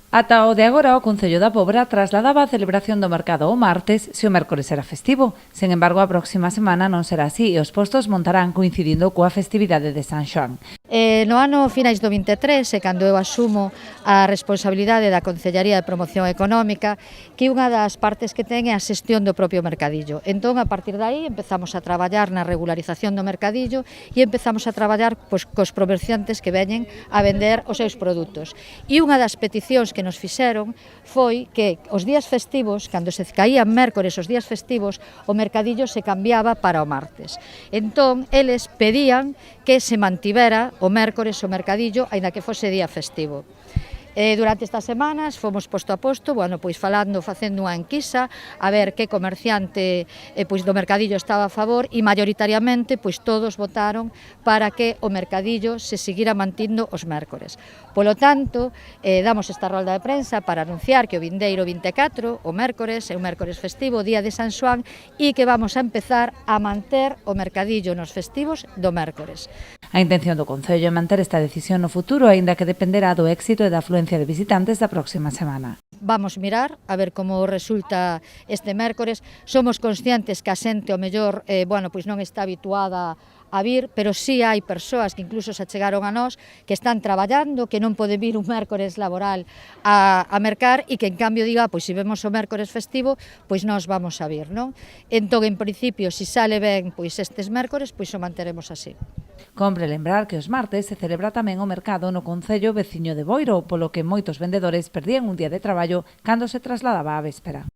Ata o de agora, o Concello da Pobra trasladaba a celebración do mercado o martes se o mércores era festivo. Sen embargo, a próxima semana non será así e os postos montarán coincidindo coa festividade de San Xoán. No ano finais do 23, cando eu asumo a responsabilidade da Concellaría de Promoción Económica, que unha das partes que ten é a xestión do propio mercadillo. Entón, a partir de aí, empezamos a traballar na regularización do mercadillo e empezamos a traballar cos comerciantes que veñen a vender os seus produtos. E unha das peticións que nos fixeron foi que os días festivos, cando se caían mércores os días festivos, o mercadillo se cambiaba para o martes. Entón, eles pedían que se mantivera o mércores o mercadillo, aínda que fose día festivo. Durante estas semanas fomos posto a posto, facendo unha enquisa a ver que comerciante do mercadillo estaba a favor e maioritariamente todos votaron para que o mercadillo se seguira mantindo os mércores. Polo tanto, damos esta rolda de prensa para anunciar que o vindeiro 24, o mércores, é un mércores festivo, día de San Xoán, e que vamos a empezar a manter o mercadillo nos festivos do mércores. A intención do Concello é manter esta decisión no futuro, aínda que dependerá do éxito e da afluencia de visitantes da próxima semana. Vamos mirar a ver como resulta este mércores. Somos conscientes que a xente ao mellor non está habituada a vir, pero sí hai persoas que incluso se achegaron a nós que están traballando, que non poden vir un mércores laboral a mercar e que en cambio diga, se vemos o mércores festivo, nós vamos a vir, non? Entón, en principio, se sale ben estes mércores, o manteremos así. Compre lembrar que os martes se celebra tamén o mercado no concello veciño de Boiro, polo que moitos vendedores perdían un día de traballo cando se trasladaba á véspera.